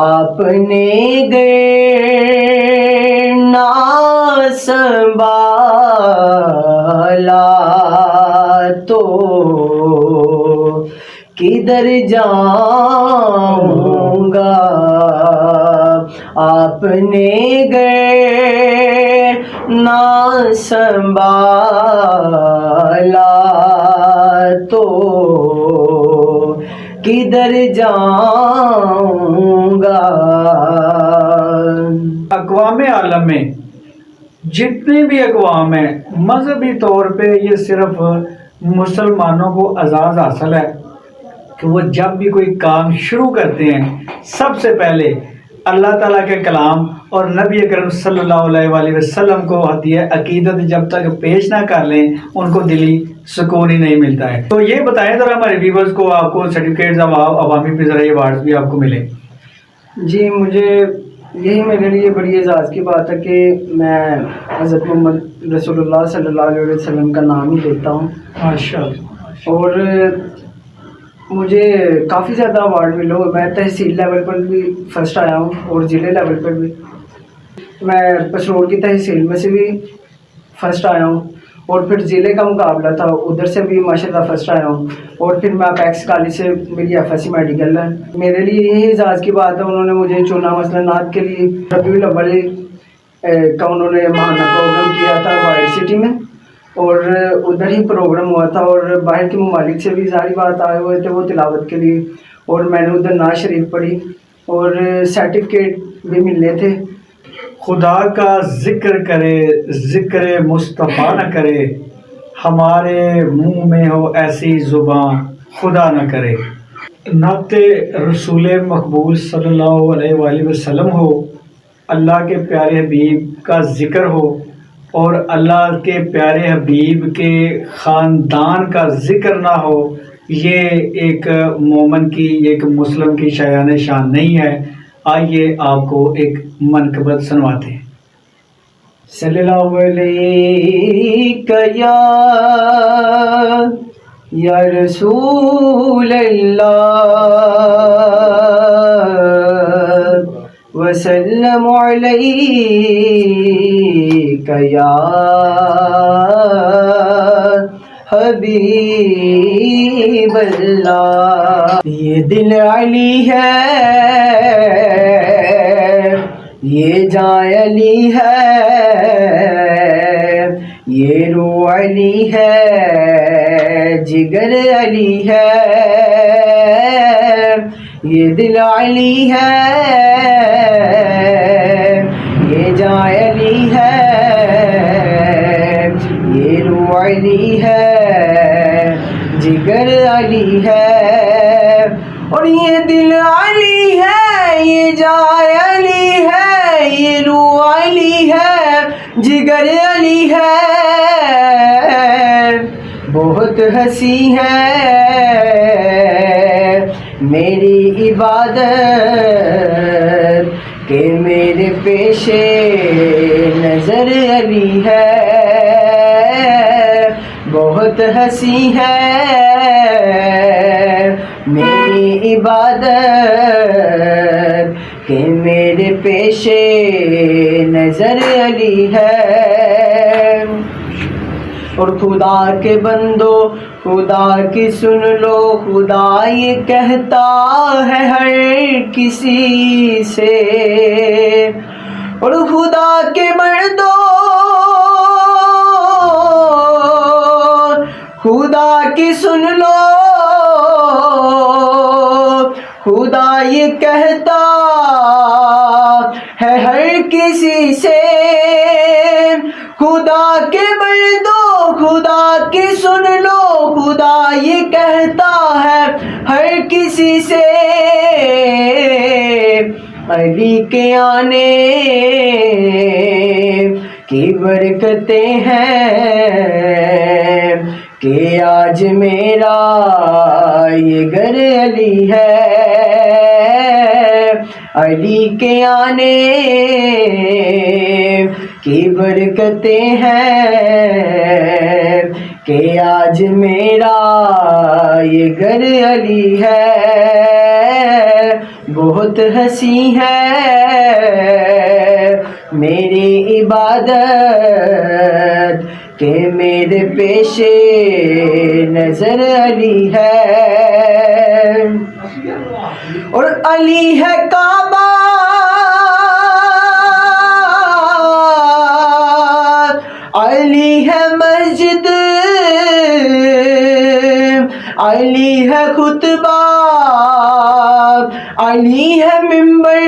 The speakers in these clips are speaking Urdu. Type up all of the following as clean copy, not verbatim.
آپ نے گر نہ سنبھالا تو کدھر جاؤں گا، آپ نے گر نہ سنبھالا تو کدھر جاؤں گا۔ اقوام عالم میں جتنے بھی اقوام ہیں مذہبی طور پہ یہ صرف مسلمانوں کو اعزاز حاصل ہے کہ وہ جب بھی کوئی کام شروع کرتے ہیں سب سے پہلے اللہ تعالیٰ کے کلام اور نبی اکرم صلی اللہ علیہ وآلہ وسلم کو ہدیہ عقیدت جب تک پیش نہ کر لیں ان کو دلی سکون ہی نہیں ملتا ہے۔ تو یہ بتائیں ذرا ہمارے ویورز کو، آپ کو سرٹیفکیٹس عوامی پہ ذرا ایوارڈز بھی آپ کو ملے۔ جی مجھے یہی میرے لیے بڑی اعزاز کی بات ہے کہ میں حضرت محمد رسول اللہ صلی اللہ علیہ وسلم کا نام ہی لیتا ہوں، ماشاءاللہ۔ اور مجھے کافی زیادہ ایوارڈ ملے ہوئے، میں تحصیل لیول پر بھی فرسٹ آیا ہوں اور ضلع لیول پر بھی، میں پسرور کی تحصیل میں سے بھی فرسٹ آیا ہوں، اور پھر ضلع کا مقابلہ تھا ادھر سے بھی ماشاءاللہ فرسٹ آیا ہوں، اور پھر میں اپیکس کالج سے میری FSC میڈیکل ہے۔ میرے لیے یہی اعزاز کی بات ہے، انہوں نے مجھے چنا مثلا نعت کے لیے ربیع الاول کا انہوں نے ماہانہ پروگرام کیا تھا وائٹ سٹی میں، اور ادھر ہی پروگرام ہوا تھا، اور باہر کے ممالک سے بھی ظاہری بات آئے ہوئے تھے وہ تلاوت کے لیے، اور میں نے ادھر نعت شریف پڑھی اور سرٹیفکیٹ بھی ملے تھے۔ خدا کا ذکر کرے ذکر مصطفیٰ نہ کرے، ہمارے منہ میں ہو ایسی زبان خدا نہ کرے۔ نعت رسول مقبول صلی اللہ علیہ وآلہ وسلم ہو، اللہ کے پیارے حبیب کا ذکر ہو، اور اللہ کے پیارے حبیب کے خاندان کا ذکر نہ ہو، یہ ایک مومن کی، ایک مسلم کی شایان شان نہیں ہے۔ آئیے آپ کو ایک منقبت سنواتے ہیں۔ صلی اللہ علیہ یا رسول اللہ، وسلم علیک یا حبیب اللہ۔ یہ دل علی ہے، یہ جاں علی ہے، یہ روح علی ہے، جگر علی ہے، یہ دل علی ہے، یہ جاں علی ہے، یہ روح علی ہے، جگر علی ہے، اور یہ دل علی ہے، یہ جاں علی ہے، یہ روح علی ہے، جگر علی ہے۔ بہت ہنسی ہے میری عبادت کہ میرے پیش نظر علی ہے، بہت ہنسی ہے میری عبادت کہ میرے پیش نظر علی ہے۔ اور خدا کے بندو خدا کی سن لو، خدا یہ کہتا ہے ہر کسی سے، اور خدا کے بندو خدا کی سن لو، خدا یہ کہتا ہے ہر کسی سے، خدا کے بندو خدا کی سن لو، خدا یہ کہتا ہے ہر کسی سے، علی کے آنے کی برکتیں ہیں کہ آج میرا یہ گھر علی ہے، علی کے آنے کی برکتیں ہیں کہ آج میرا یہ گھر علی ہے، بہت ہنسی ہے میری عبادت کہ میرے پیش نظر علی ہے، اور علی ہے کعبہ، علی ہے مسجد، علی ہے خطبہ، علی ہے ممبر،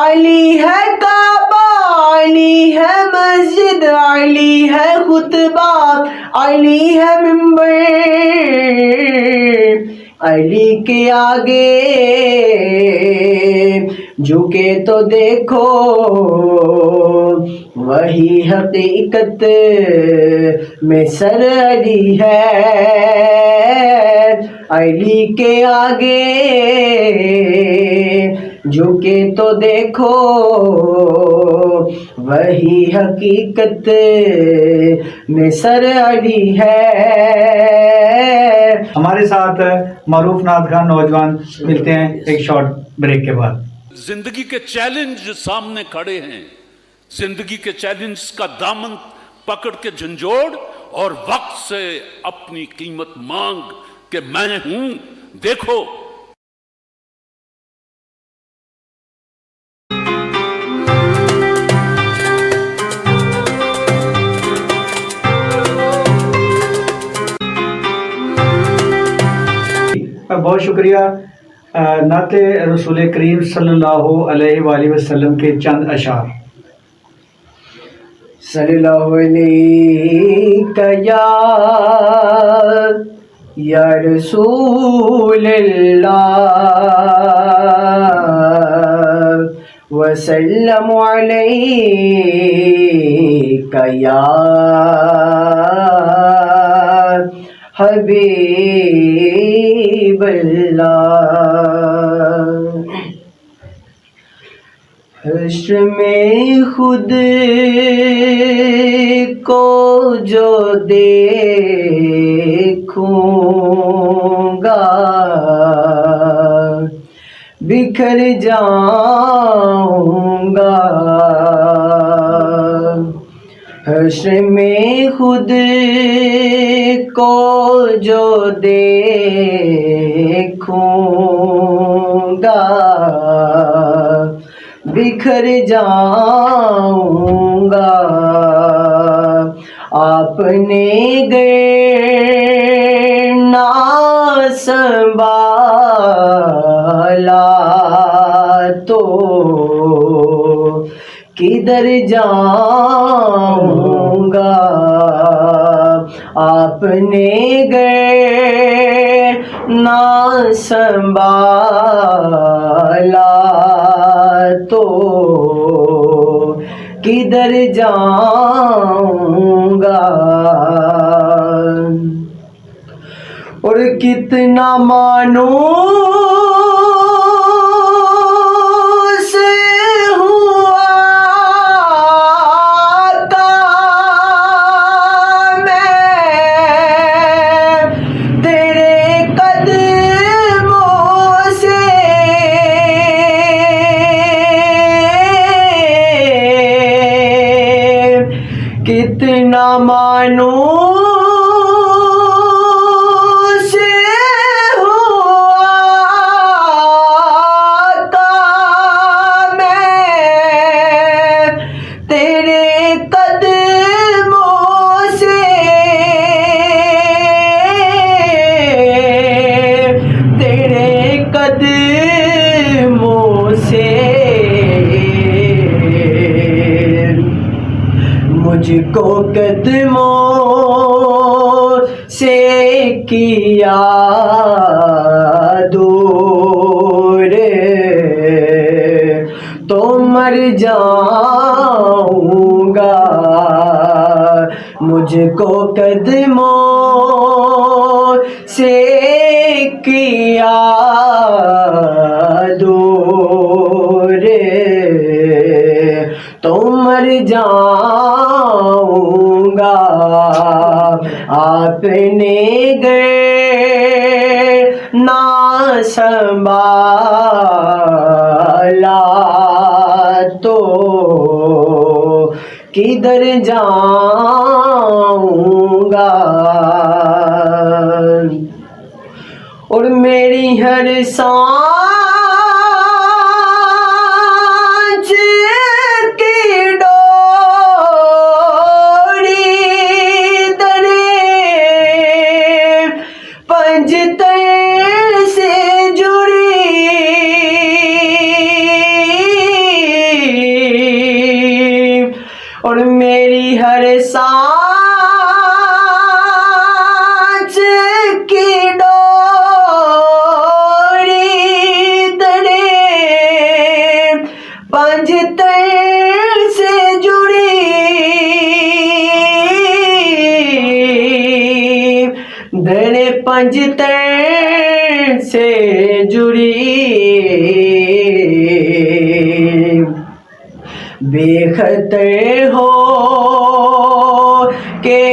علی ہے کعبہ، علی ہے مسجد، علی ہے خطبہ، علی ہے ممبر، علی کے آگے جھکے تو دیکھو وہی حقیقت میں سر علی ہے، علی کے آگے جھکے تو دیکھو وہی حقیقت میں سر علی ہے۔ ہمارے ساتھ معروف نعت خواں نوجوان ملتے ہیں ایک شارٹ بریک کے بعد۔ زندگی کے چیلنج سامنے کھڑے ہیں، زندگی کے چیلنج کا دامن پکڑ کے جھنجھوڑ اور وقت سے اپنی قیمت مانگ کہ میں ہوں دیکھو۔ بہت شکریہ۔ نعت رسول کریم صلی اللہ علیہ وآلہ وسلم کے چند اشعار۔ صلی اللہ علیہ یا رسول اللہ، وسلم علیک یا حبیب اللہ۔ حشر میں خود کو جو دیکھوں گا بکھر جاؤں گا، حشر میں خود کو جو دیکھوں گا بکھر جاؤں گا، آپ نے گر نہ سنبھالا تو کدھر جاؤں گا، آپ نے گر نہ سنبھالا تو کدھر جاؤں گا، اور کتنا مانوس ہوا آقا میں تیرے قدموں سے، کتنا مانوس ہوا آقا میں تیرے قدموں سے، تیرے قدموں سے، مجھ کو قدموں سے کیا دور تو مر جاؤں گا، مجھ کو قدموں سے کیا دور تو مر جاؤں گا۔ اپنے گئے نہ سنبھالا تو کدھر جاؤں گا، اور میری ہر سانس کی ڈوری تیرے پنجتن سے جڑی، اور میری ہر سانس کی ڈوری تیرے پنجتن سے جڑی، تیرے پنجتن سے جڑی، بے خطر ہو کے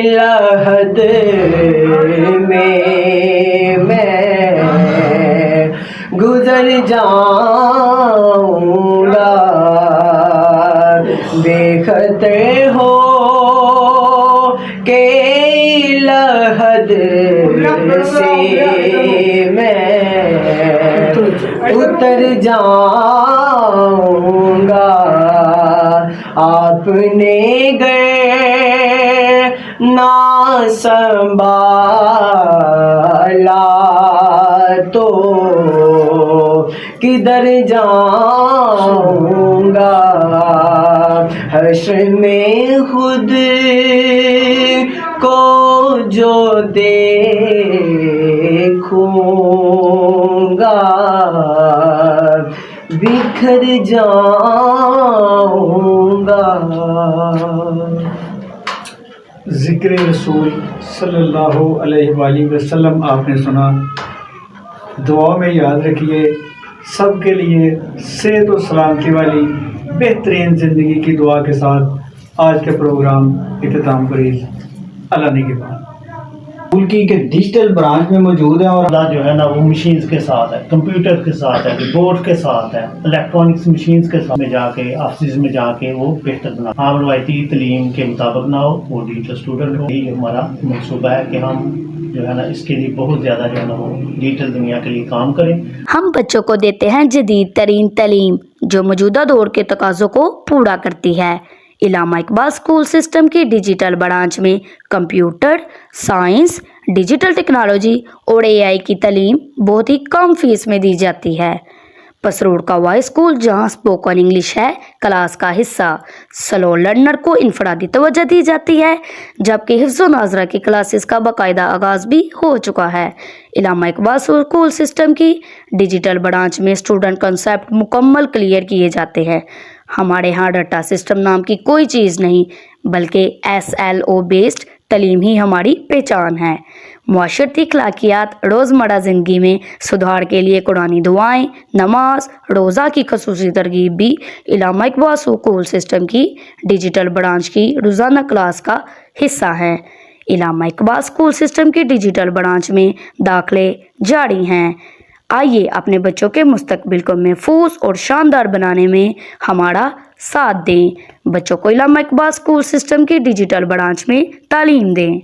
لحد میں گزر جاؤں گا، بے خطر ہو کے لحد سے میں اتر جاؤں گا، آپ نے گئے نہ سنبھالا تو کدھر جاؤں گا، حشر میں خود کو جو دیکھوں گا، بکھر جاؤں گا۔ ذکر رسول صلی اللہ علیہ وآلہ وسلم آپ نے سنا، دعا میں یاد رکھیے، سب کے لیے صحت و سلامتی والی بہترین زندگی کی دعا کے ساتھ آج کا پروگرام اختتام کریے۔ اللہ نگہبان۔ اسکول کی کہ ڈیجیٹل برانچ میں موجود ہے، اور جو ہے نا وہ مشینز کے ساتھ ہے، کمپیوٹر کے ساتھ ہے، بورڈ کے ساتھ ہے، الیکٹرانکس مشینز کے ساتھ میں جا کے آفسز میں جا کے وہ بہتر بنا، عام روایتی تعلیم کے مطابق نہ ہو، وہ ڈیجیٹل اسٹوڈنٹ ہو۔ یہ ہمارا منصوبہ ہے کہ ہم جو ہے نا اس کے لیے بہت زیادہ جو ہے نا وہ ڈیجیٹل دنیا کے لیے کام کریں۔ ہم بچوں کو دیتے ہیں جدید ترین تعلیم جو موجودہ دور کے تقاضوں کو پورا کرتی ہے۔ علامہ اقبال اسکول سسٹم کی ڈیجیٹل برانچ میں کمپیوٹر، سائنس، ڈیجیٹل ٹیکنالوجی اور AI کی تعلیم بہت ہی کم فیس میں دی جاتی ہے۔ پسروڈ کا وائس اسکول جہاں اسپوکن انگلش ہے کلاس کا حصہ، سلو لرنر کو انفرادی توجہ دی جاتی ہے، جبکہ حفظ و ناظرہ کی کلاسز کا باقاعدہ آغاز بھی ہو چکا ہے۔ علامہ اقبال اسکول سسٹم کی ڈیجیٹل برانچ میں اسٹوڈنٹ کنسیپٹ مکمل کلیئر کیے جاتے ہیں۔ ہمارے ہاں ڈاٹا سسٹم نام کی کوئی چیز نہیں، بلکہ SLO بیسڈ تعلیم ہی ہماری پہچان ہے۔ معاشرتی اخلاقیات، روزمرہ زندگی میں سدھار کے لیے قرآنی دعائیں، نماز، روزہ کی خصوصی ترغیب بھی علامہ اقبال اسکول سسٹم کی ڈیجیٹل برانچ کی روزانہ کلاس کا حصہ ہیں۔ علامہ اقبال اسکول سسٹم کی ڈیجیٹل برانچ میں داخلے جاری ہیں۔ آئیے اپنے بچوں کے مستقبل کو محفوظ اور شاندار بنانے میں ہمارا ساتھ دیں۔ بچوں کو علامہ اقبال اسکول سسٹم کی ڈیجیٹل برانچ میں تعلیم دیں۔